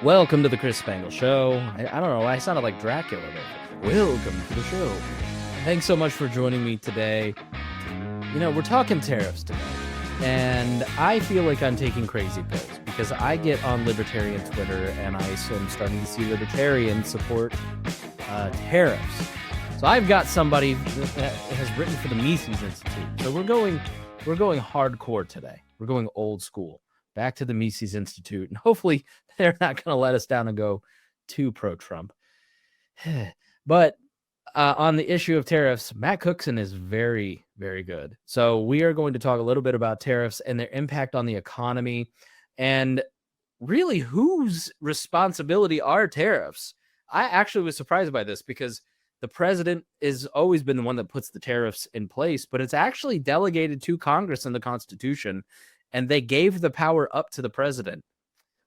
Welcome to the Chris Spangle Show. I don't know, I sounded like Dracula there. Welcome to the show. Thanks so much for joining me today. You know, we're talking tariffs today, and I feel like I'm taking crazy pills because I get on Libertarian Twitter and I am starting to see Libertarians support tariffs. So I've got somebody that has written for the Mises Institute. So we're going hardcore today. We're going old school, back to the Mises Institute, and hopefully they're not going to let us down and go too pro-Trump. But on the issue of tariffs, Matt Cookson is very, very good. So we are going to talk a little bit about tariffs and their impact on the economy, and really whose responsibility are tariffs. I actually was surprised by this because the president has always been the one that puts the tariffs in place, but it's actually delegated to Congress in the Constitution, and they gave the power up to the president.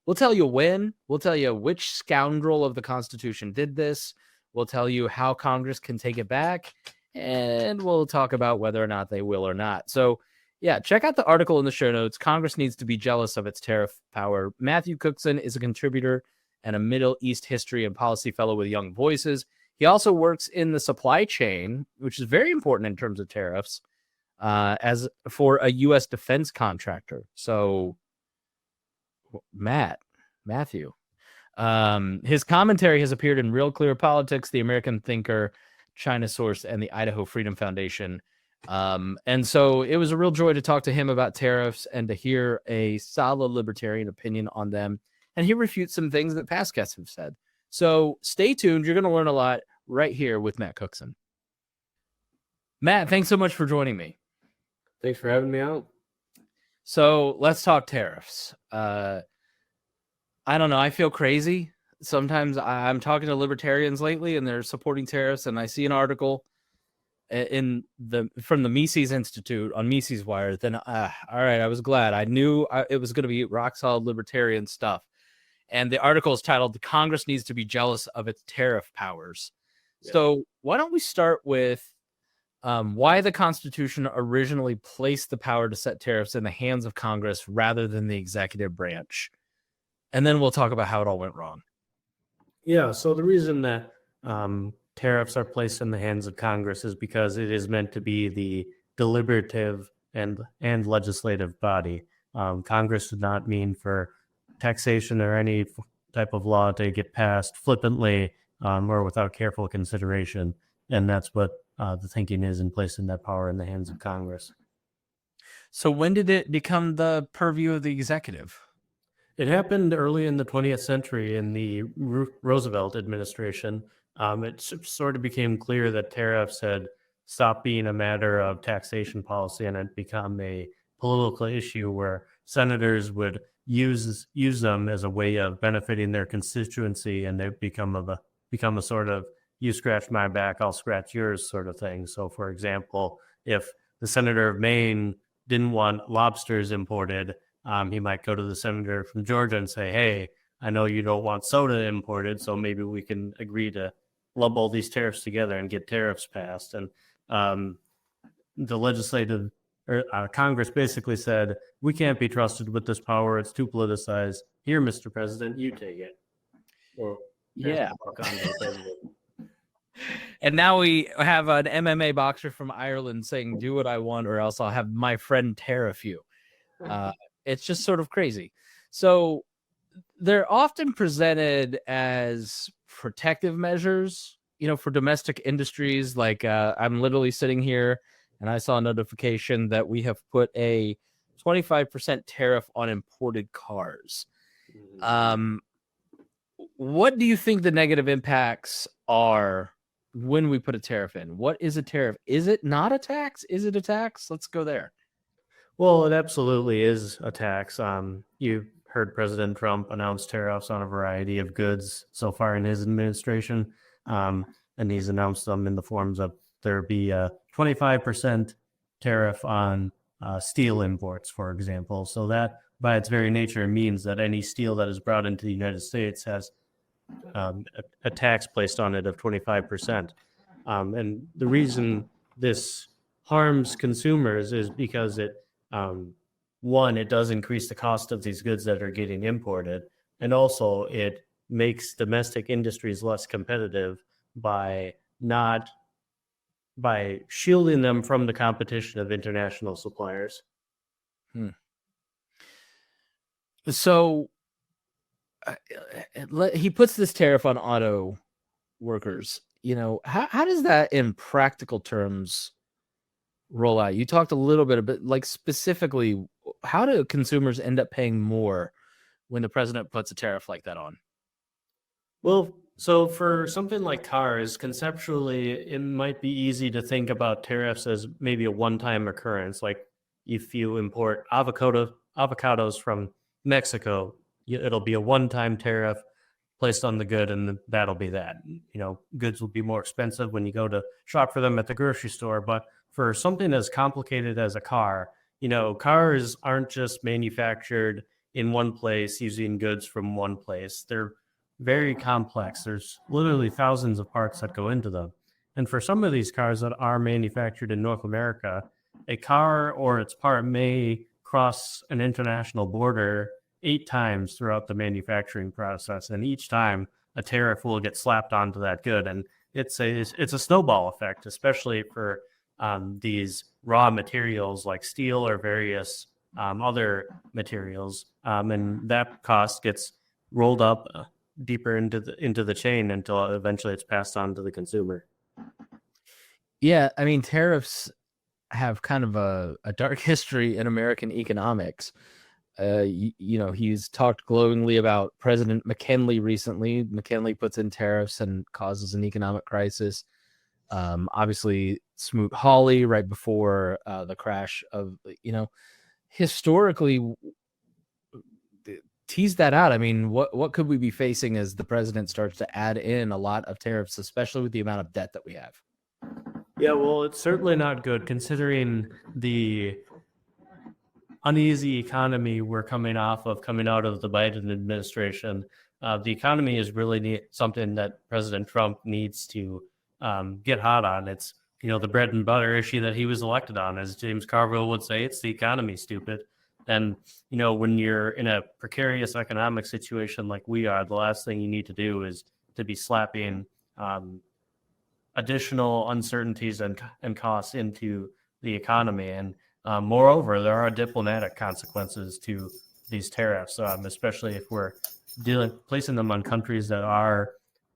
We'll tell you when. We'll tell you which scoundrel of the Constitution did this. We'll tell you how Congress can take it back, and we'll talk about whether or not they will or not. So, yeah, check out the article in the show notes. Congress needs to be jealous of its tariff power. Matthew Cookson is a contributor and a Middle East history and policy fellow with Young Voices. He also works in the supply chain, which is very important in terms of tariffs, as for a U.S. defense contractor. So, Matthew. His commentary has appeared in Real Clear Politics, The American Thinker, China Source, and the Idaho Freedom Foundation. And so it was a real joy to talk to him about tariffs and to hear a solid libertarian opinion on them. And he refutes some things that past guests have said. So stay tuned. You're going to learn a lot right here with Matt Cookson. Matt, thanks so much for joining me. Thanks for having me out. So let's talk tariffs. I don't know. I feel crazy. Sometimes I'm talking to libertarians lately and they're supporting tariffs, and I see an article from the Mises Institute on Mises Wire. Then, all right, I was glad. I knew it was going to be rock solid libertarian stuff. And the article is titled, "The Congress Needs to be Jealous of Its Tariff Powers." Yeah. So why don't we start with why the Constitution originally placed the power to set tariffs in the hands of Congress rather than the executive branch? And then we'll talk about how it all went wrong. Yeah, so the reason that tariffs are placed in the hands of Congress is because it is meant to be the deliberative and legislative body. Congress does not mean for taxation or any type of law to get passed flippantly or without careful consideration. And that's what the thinking is in placing that power in the hands of Congress. So when did it become the purview of the executive? It happened early in the 20th century in the Roosevelt administration. It sort of became clear that tariffs had stopped being a matter of taxation policy and had become a political issue where senators would use them as a way of benefiting their constituency, and they become a sort of you scratch my back, I'll scratch yours sort of thing. So, for example, if the senator of Maine didn't want lobsters imported, he might go to the senator from Georgia and say, hey, I know you don't want soda imported, so maybe we can agree to lump all these tariffs together and get tariffs passed. And the legislative or Congress basically said, we can't be trusted with this power. It's too politicized. Here, Mr. President, you take it. Or yeah. And now we have an MMA boxer from Ireland saying, do what I want or else I'll have my friend tariff you. It's just sort of crazy. So they're often presented as protective measures, for domestic industries. Like I'm literally sitting here and I saw a notification that we have put a 25% tariff on imported cars. What do you think the negative impacts are when we put a tariff in? What is a tariff? Is it not a tax? Is it a tax? Let's go there. Well, it absolutely is a tax. You heard President Trump announce tariffs on a variety of goods so far in his administration, and he's announced them in the forms of there be a 25% tariff on steel imports, for example. So that, by its very nature, means that any steel that is brought into the United States has a tax placed on it of 25%. And the reason this harms consumers is because it, one, it does increase the cost of these goods that are getting imported. And also it makes domestic industries less competitive by not by shielding them from the competition of international suppliers. Hmm. So he puts this tariff on auto workers. How does that in practical terms roll out? You talked a little bit about, like, specifically, how do consumers end up paying more when the president puts a tariff like that on? Well, so for something like cars, conceptually, it might be easy to think about tariffs as maybe a one-time occurrence. Like if you import avocados from Mexico, it'll be a one-time tariff placed on the good, and that'll be that. Goods will be more expensive when you go to shop for them at the grocery store. But for something as complicated as a car, cars aren't just manufactured in one place using goods from one place. They're very complex. There's literally thousands of parts that go into them. And for some of these cars that are manufactured in North America, a car or its part may cross an international border 8 times throughout the manufacturing process. And each time a tariff will get slapped onto that good. And it's a snowball effect, especially for these raw materials like steel or various other materials. And that cost gets rolled up deeper into the chain until eventually it's passed on to the consumer. Yeah, I mean, tariffs have kind of a dark history in American economics. He's talked glowingly about President McKinley recently. McKinley puts in tariffs and causes an economic crisis. Obviously, Smoot-Hawley right before the crash of, historically, tease that out. I mean, what could we be facing as the president starts to add in a lot of tariffs, especially with the amount of debt that we have? Yeah, well, it's certainly not good considering the uneasy economy we're coming out of the Biden administration. The economy is really something that President Trump needs to get hot on. It's the bread and butter issue that he was elected on. As James Carville would say, it's the economy, stupid. And when you're in a precarious economic situation like we are, the last thing you need to do is to be slapping additional uncertainties and costs into the economy. And moreover, there are diplomatic consequences to these tariffs, especially if we're placing them on countries that are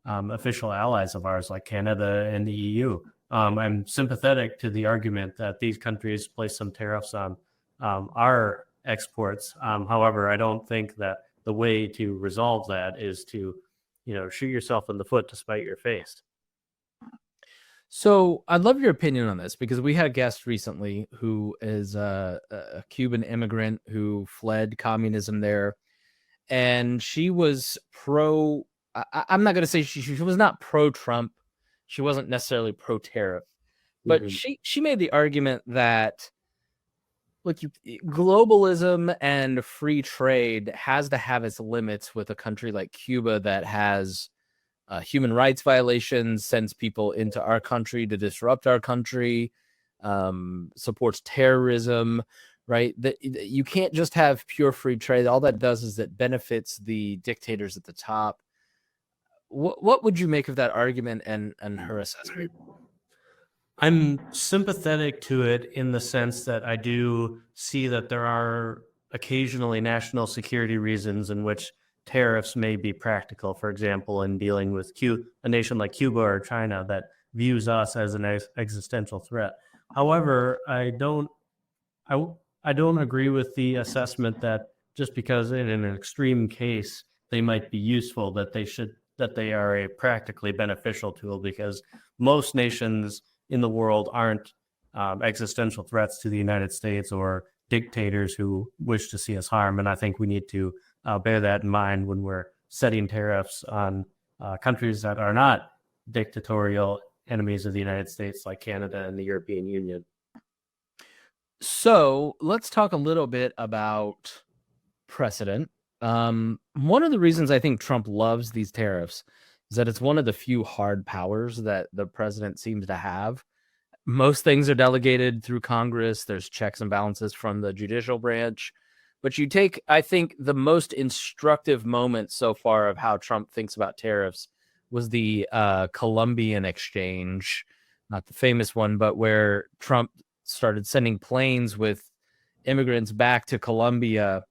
official allies of ours, like Canada and the EU. I'm sympathetic to the argument that these countries place some tariffs on our exports. However, I don't think that the way to resolve that is to, shoot yourself in the foot to spite your face. So I'd love your opinion on this, because we had a guest recently who is a Cuban immigrant who fled communism there, and she was I'm not going to say she was not pro-Trump. She wasn't necessarily pro-tariff, but she made the argument that, look, globalism and free trade has to have its limits with a country like Cuba that has human rights violations, sends people into our country to disrupt our country, supports terrorism, right? That you can't just have pure free trade. All that does is it benefits the dictators at the top. What would you make of that argument and her assessment? I'm sympathetic to it in the sense that I do see that there are occasionally national security reasons in which tariffs may be practical. For example, in dealing with a nation like Cuba or China that views us as an existential threat. However, I don't agree with the assessment that just because in an extreme case they might be useful, that they are a practically beneficial tool, because most nations in the world aren't existential threats to the United States or dictators who wish to see us harm. And I think we need to bear that in mind when we're setting tariffs on countries that are not dictatorial enemies of the United States, like Canada and the European Union. So let's talk a little bit about precedent. One of the reasons I think Trump loves these tariffs is that it's one of the few hard powers that the president seems to have. Most things are delegated through Congress. There's checks and balances from the judicial branch, But you take, I think, the most instructive moment so far of how Trump thinks about tariffs was the Colombian exchange, not the famous one, but where Trump started sending planes with immigrants back to Colombia.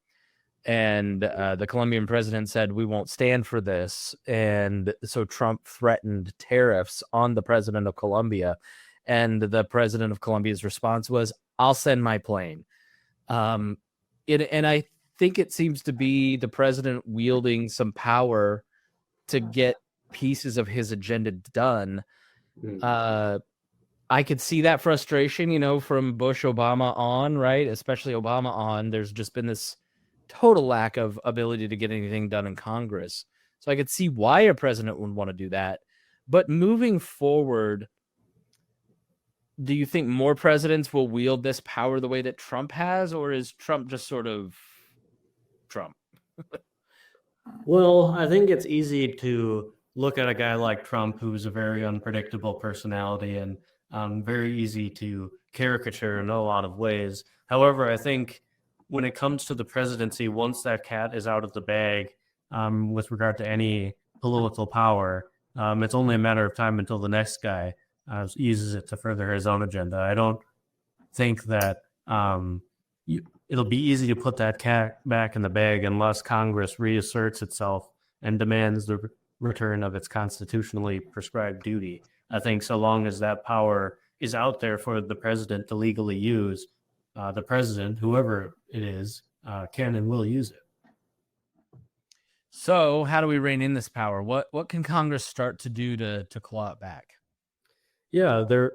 And the Colombian president said, we won't stand for this. And so Trump threatened tariffs on the president of Colombia. And the president of Colombia's response was, I'll send my plane. And I think it seems to be the president wielding some power to get pieces of his agenda done. I could see that frustration, from Bush, Obama on, right? Especially Obama on. There's just been this total lack of ability to get anything done in Congress. So I could see why a president would want to do that. But moving forward, do you think more presidents will wield this power the way that Trump has, or is Trump just sort of Trump? Well, I think it's easy to look at a guy like Trump, who's a very unpredictable personality and very easy to caricature in a lot of ways. However, I think when it comes to the presidency, once that cat is out of the bag with regard to any political power, it's only a matter of time until the next guy uses it to further his own agenda. I don't think that it'll be easy to put that cat back in the bag unless Congress reasserts itself and demands the return of its constitutionally prescribed duty. I think so long as that power is out there for the president to legally use, the president, whoever it is, can and will use it. So how do we rein in this power? What can Congress start to do to claw it back? Yeah, there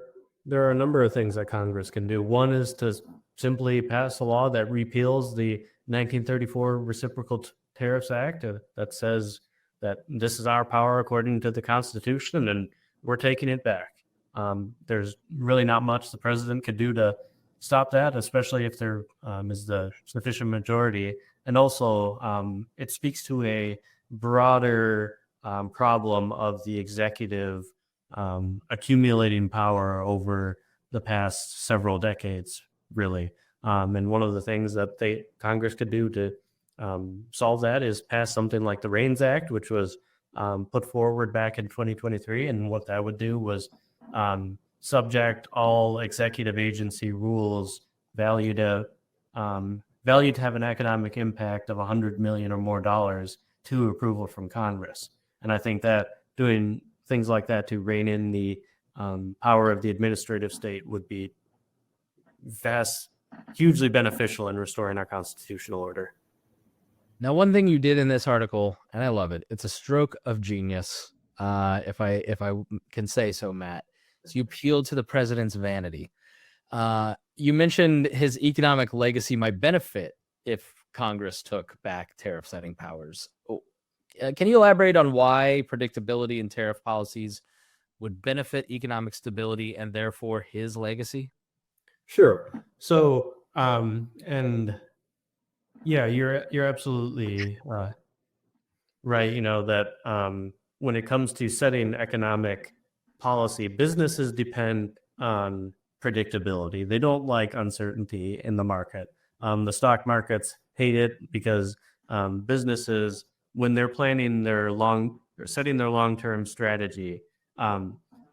are a number of things that Congress can do. One is to simply pass a law that repeals the 1934 Reciprocal Tariffs Act that says that this is our power according to the Constitution, and we're taking it back. There's really not much the president could do to stop that, especially if there is the sufficient majority. And also, it speaks to a broader problem of the executive accumulating power over the past several decades, really. And one of the things that Congress could do to solve that is pass something like the REINS Act, which was put forward back in 2023. And what that would do was subject all executive agency rules valued to have an economic impact of $100 million or more to approval from Congress. And I think that doing things like that to rein in the power of the administrative state would be hugely beneficial in restoring our constitutional order. Now, one thing you did in this article, and I love it, it's a stroke of genius, if I can say so, Matt. So you appealed to the president's vanity. You mentioned his economic legacy might benefit if Congress took back tariff-setting powers. Can you elaborate on why predictability in tariff policies would benefit economic stability and therefore his legacy? Sure. So, and yeah, you're absolutely right. That when it comes to setting economic policy, businesses depend on predictability. They don't like uncertainty in the market. The stock markets hate it because businesses, when they're planning setting their long-term strategy,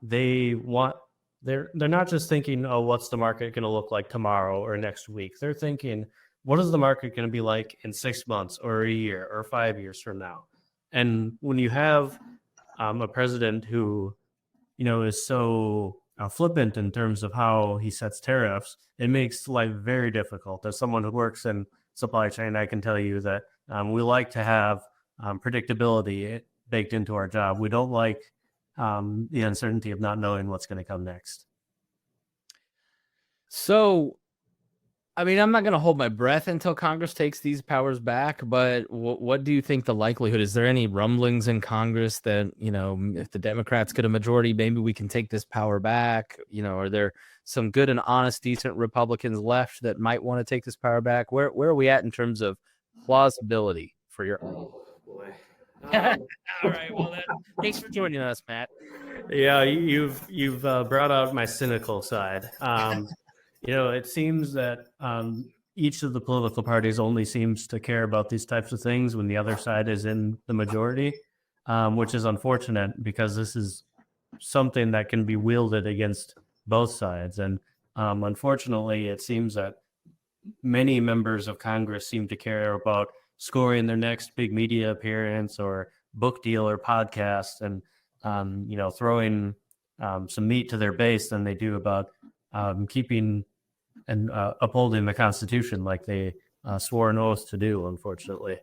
they're not just thinking, oh, what's the market going to look like tomorrow or next week? They're thinking, what is the market going to be like in 6 months or a year or 5 years from now? And when you have a president who, is so flippant in terms of how he sets tariffs, it makes life very difficult. As someone who works in supply chain, I can tell you that we like to have predictability baked into our job. We don't like the uncertainty of not knowing what's going to come next. So, I mean, I'm not going to hold my breath until Congress takes these powers back, but what do you think the likelihood? Is there any rumblings in Congress that, if the Democrats get a majority, maybe we can take this power back? Are there some good and honest, decent Republicans left that might want to take this power back? Where are we at in terms of plausibility for your... Oh, boy. All right. Well, thanks for joining us, Matt. Yeah, you've brought out my cynical side. It seems that each of the political parties only seems to care about these types of things when the other side is in the majority, which is unfortunate because this is something that can be wielded against both sides. And unfortunately, it seems that many members of Congress seem to care about scoring their next big media appearance or book deal or podcast, and throwing some meat to their base than they do about keeping and upholding the Constitution like they swore an oath to do, unfortunately.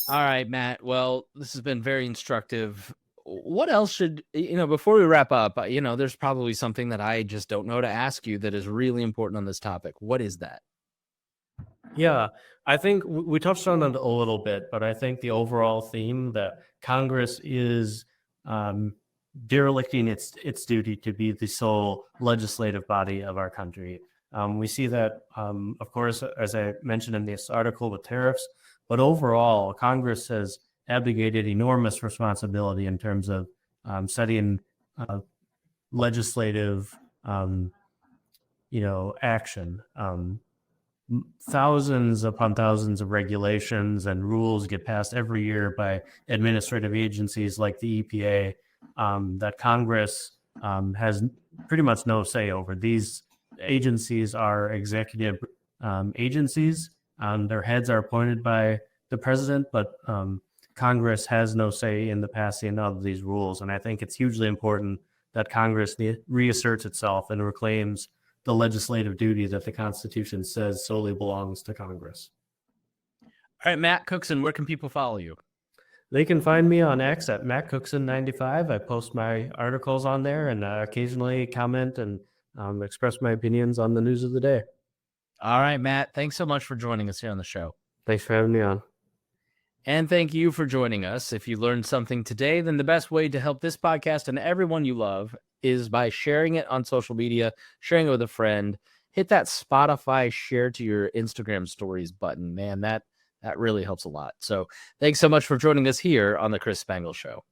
All right, Matt. Well, this has been very instructive. What else should, before we wrap up, there's probably something that I just don't know to ask you that is really important on this topic. What is that? Yeah, I think we touched on it a little bit, but I think the overall theme that Congress is derelicting its duty to be the sole legislative body of our country. We see that, of course, as I mentioned in this article with tariffs, but overall, Congress has abdicated enormous responsibility in terms of setting legislative, action. Thousands upon thousands of regulations and rules get passed every year by administrative agencies like the EPA that Congress has pretty much no say over. These agencies are executive agencies. Their heads are appointed by the president, but Congress has no say in the passing of these rules. And I think it's hugely important that Congress reasserts itself and reclaims the legislative duty that the Constitution says solely belongs to Congress. All right, Matt Cookson, where can people follow you? They can find me on X at MattCookson95. I post my articles on there and occasionally comment and express my opinions on the news of the day. All right, Matt, thanks so much for joining us here on the show. Thanks for having me on. And thank you for joining us. If you learned something today, then the best way to help this podcast and everyone you love is by sharing it on social media, sharing it with a friend. Hit that Spotify share to your Instagram stories button. Man, that really helps a lot. So thanks so much for joining us here on the Chris Spangle Show.